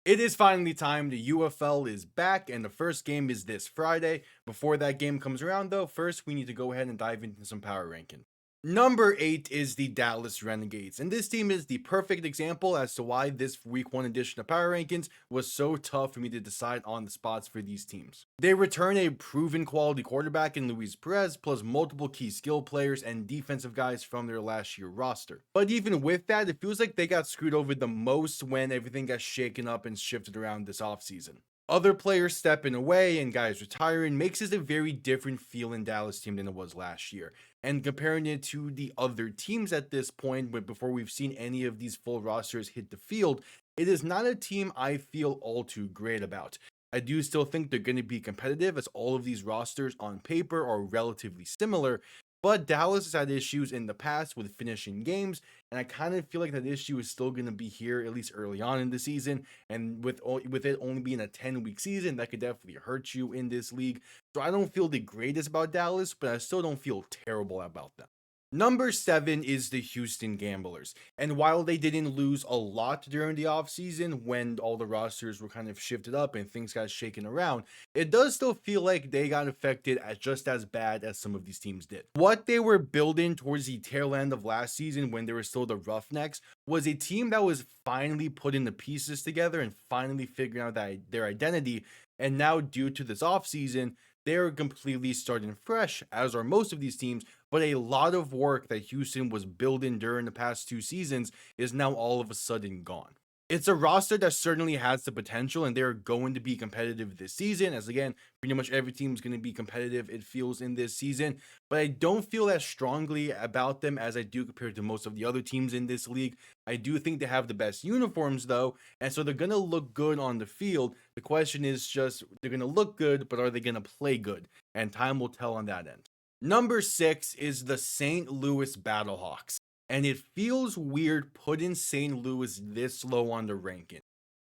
It is finally time. The UFL is back, and the first game is this Friday. Before that game comes around, though, first we need to go ahead and dive into some power ranking. Number 8 is the Dallas Renegades, and this team is the perfect example as to why this week 1 edition of Power Rankings was so tough for me to decide on the spots for these teams. They return a proven quality quarterback in Luis Perez, plus multiple key skill players and defensive guys from their last year roster. But even with that, it feels like they got screwed over the most when everything got shaken up and shifted around this offseason. Other players stepping away and guys retiring makes this a very different feeling Dallas team than it was last year. And comparing it to the other teams at this point, but before we've seen any of these full rosters hit the field, it is not a team I feel all too great about. I do still think they're going to be competitive as all of these rosters on paper are relatively similar, but Dallas has had issues in the past with finishing games, and I kind of feel like that issue is still going to be here at least early on in the season. And with it only being a 10-week season, that could definitely hurt you in this league. So I don't feel the greatest about Dallas, but I still don't feel terrible about them. Number 7 is the Houston Gamblers. And while they didn't lose a lot during the offseason when all the rosters were kind of shifted up and things got shaken around, it does still feel like they got affected as just as bad as some of these teams did. What they were building towards the tail end of last season when they were still the Roughnecks was a team that was finally putting the pieces together and finally figuring out their identity. And now, due to this offseason, they're completely starting fresh, as are most of these teams, but a lot of work that Houston was building during the past 2 seasons is now all of a sudden gone. It's a roster that certainly has the potential, and they're going to be competitive this season. As again, pretty much every team is going to be competitive, it feels, in this season. But I don't feel as strongly about them as I do compared to most of the other teams in this league. I do think they have the best uniforms, though, and so they're going to look good on the field. The question is just, they're going to look good, but are they going to play good? And time will tell on that end. Number 6 is the St. Louis Battlehawks, and it feels weird putting St. Louis this low on the ranking.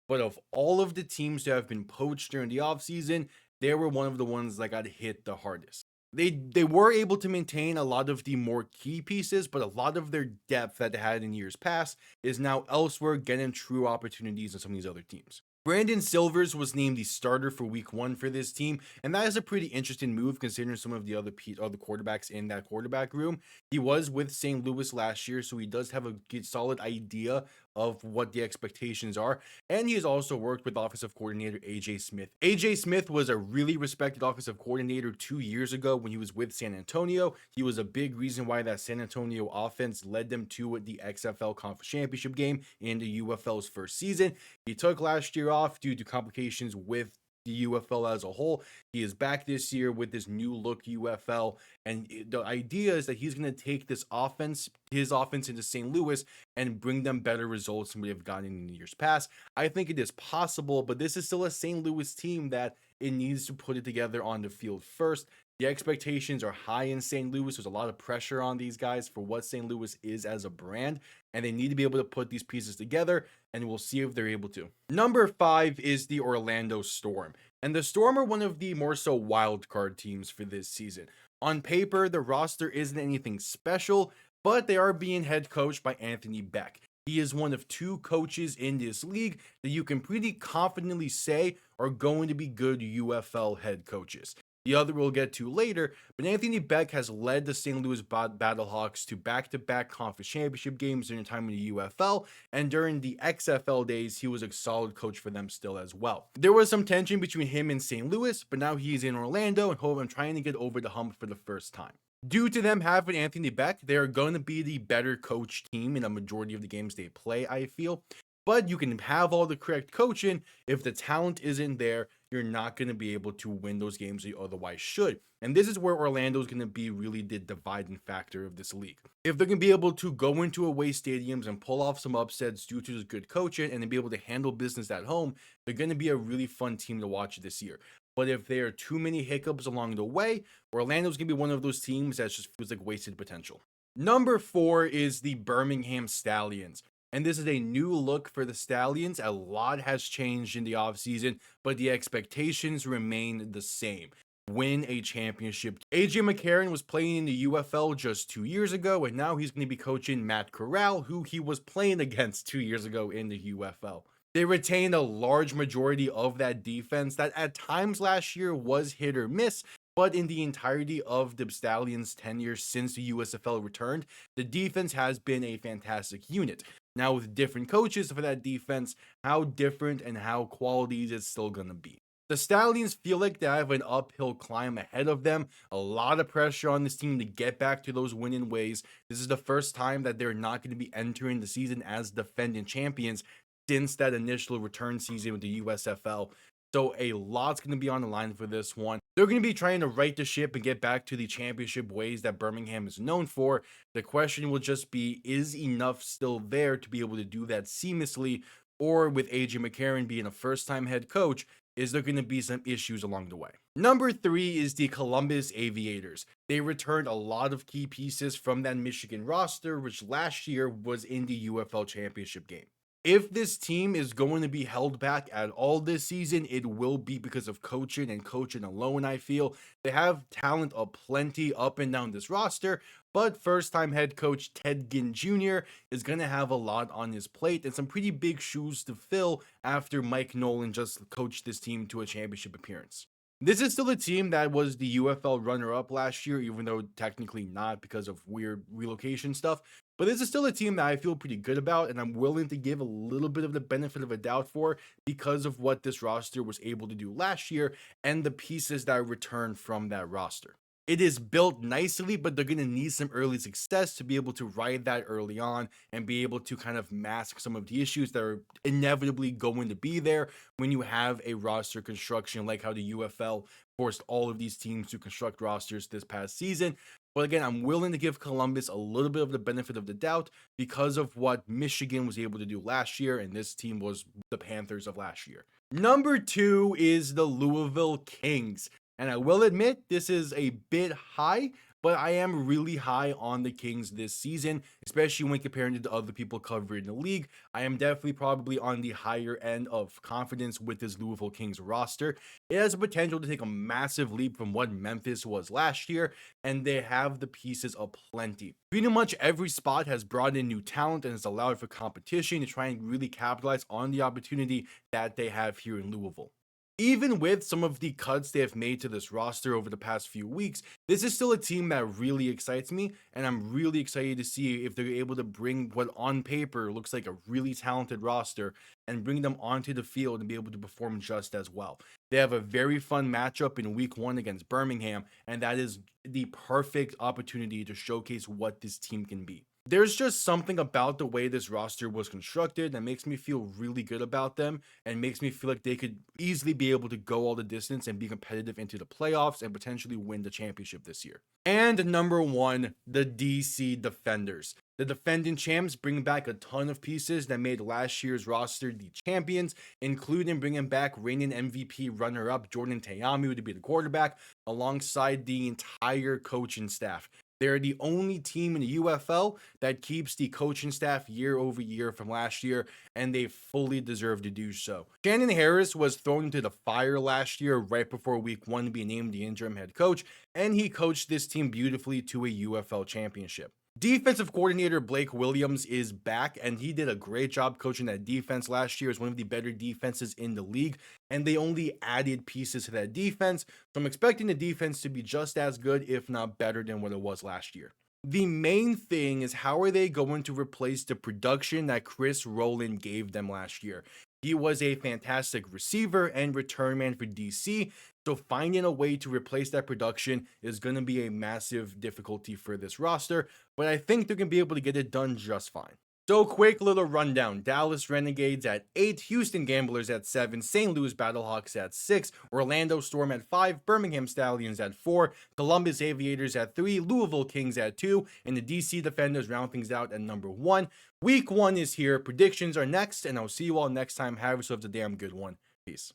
But of all of the teams that have been poached during the offseason, they were one of the ones that got hit the hardest. They were able to maintain a lot of the more key pieces, but a lot of their depth that they had in years past is now elsewhere, getting true opportunities in some of these other teams. Brandon Silvers was named the starter for week 1 for this team, and that is a pretty interesting move considering some of the other quarterbacks in that quarterback room. He was with St. Louis last year, so he does have a good solid idea of what the expectations are, and he has also worked with offensive coordinator AJ Smith. AJ Smith was a really respected offensive coordinator 2 years ago when he was with San Antonio. He was a big reason why that San Antonio offense led them to the XFL Conference Championship game in the UFL's first season. He took last year off due to complications with the UFL as a whole. He is back this year with this new look UFL, and the idea is that he's going to take his offense into St. Louis and bring them better results than we have gotten in the years past. I think it is possible, but this is still a St. Louis team that it needs to put it together on the field first. The expectations are high in St. Louis. There's a lot of pressure on these guys for what St. Louis is as a brand, and they need to be able to put these pieces together, and we'll see if they're able to. Number 5 is the Orlando Storm, and the Storm are one of the more so wild card teams for this season. On paper, the roster isn't anything special, but they are being head coached by Anthony Beck. He is one of 2 coaches in this league that you can pretty confidently say are going to be good UFL head coaches. The other we'll get to later, but Anthony Beck has led the St. Louis Battlehawks to back-to-back conference championship games during the time in the UFL, and during the XFL days, he was a solid coach for them still as well. There was some tension between him and St. Louis, but now he's in Orlando and trying to get over the hump for the first time. Due to them having Anthony Beck, they're going to be the better coach team in a majority of the games they play, I feel. But you can have all the correct coaching. If the talent isn't there, you're not going to be able to win those games you otherwise should. And this is where Orlando is going to be really the dividing factor of this league. If they're going to be able to go into away stadiums and pull off some upsets due to this good coaching and then be able to handle business at home, they're going to be a really fun team to watch this year. But if there are too many hiccups along the way, Orlando's going to be one of those teams that just feels like wasted potential. Number 4 is the Birmingham Stallions. And this is a new look for the Stallions. A lot has changed in the offseason, but the expectations remain the same. Win a championship. AJ McCarron was playing in the UFL just 2 years ago, and now he's going to be coaching Matt Corral, who he was playing against 2 years ago in the UFL. They retained a large majority of that defense that at times last year was hit or miss, but in the entirety of the Stallions' tenure since the USFL returned, the defense has been a fantastic unit. Now, with different coaches for that defense, how different and how quality is it still going to be? The Stallions feel like they have an uphill climb ahead of them. A lot of pressure on this team to get back to those winning ways. This is the first time that they're not going to be entering the season as defending champions since that initial return season with the USFL. So a lot's going to be on the line for this one. They're going to be trying to right the ship and get back to the championship ways that Birmingham is known for. The question will just be, is enough still there to be able to do that seamlessly? Or with AJ McCarron being a first-time head coach, is there going to be some issues along the way? Number 3 is the Columbus Aviators. They returned a lot of key pieces from that Michigan roster, which last year was in the UFL championship game. If this team is going to be held back at all this season, it will be because of coaching and coaching alone, I feel. They have talent aplenty up and down this roster, but first-time head coach Ted Ginn Jr. is going to have a lot on his plate and some pretty big shoes to fill after Mike Nolan just coached this team to a championship appearance. This is still a team that was the UFL runner-up last year, even though technically not because of weird relocation stuff. But this is still a team that I feel pretty good about, and I'm willing to give a little bit of the benefit of a doubt for because of what this roster was able to do last year and the pieces that returned from that roster. It is built nicely, but they're going to need some early success to be able to ride that early on and be able to kind of mask some of the issues that are inevitably going to be there when you have a roster construction like how the UFL forced all of these teams to construct rosters this past season. But again, I'm willing to give Columbus a little bit of the benefit of the doubt because of what Michigan was able to do last year, and this team was the Panthers of last year. Number 2 is the Louisville Kings. And I will admit, this is a bit high, but I am really high on the Kings this season, especially when comparing it to other people covering the league. I am definitely probably on the higher end of confidence with this Louisville Kings roster. It has the potential to take a massive leap from what Memphis was last year, and they have the pieces aplenty. Pretty much every spot has brought in new talent and has allowed for competition to try and really capitalize on the opportunity that they have here in Louisville. Even with some of the cuts they have made to this roster over the past few weeks, this is still a team that really excites me, and I'm really excited to see if they're able to bring what on paper looks like a really talented roster and bring them onto the field and be able to perform just as well. They have a very fun matchup in week 1 against Birmingham, and that is the perfect opportunity to showcase what this team can be. There's just something about the way this roster was constructed that makes me feel really good about them and makes me feel like they could easily be able to go all the distance and be competitive into the playoffs and potentially win the championship this year. And number 1, the DC Defenders. The defending champs bring back a ton of pieces that made last year's roster the champions, including bringing back reigning MVP runner-up Jordan Ta'amu to be the quarterback alongside the entire coaching staff. They're the only team in the UFL that keeps the coaching staff year over year from last year, and they fully deserve to do so. Shannon Harris was thrown into the fire last year right before week 1 to be named the interim head coach, and he coached this team beautifully to a UFL championship. Defensive coordinator Blake Williams is back, and he did a great job coaching that defense last year. It's one of the better defenses in the league, and they only added pieces to that defense. So I'm expecting the defense to be just as good, if not better, than what it was last year. The main thing is, how are they going to replace the production that Chris Rowland gave them last year? He was a fantastic receiver and return man for DC, so finding a way to replace that production is going to be a massive difficulty for this roster, but I think they're going to be able to get it done just fine. So quick little rundown: Dallas Renegades at 8, Houston Gamblers at 7, St. Louis Battlehawks at 6, Orlando Storm at 5, Birmingham Stallions at 4, Columbus Aviators at 3, Louisville Kings at 2, and the DC Defenders round things out at number 1. Week 1 is here, predictions are next, and I'll see you all next time. Have yourselves a damn good one. Peace.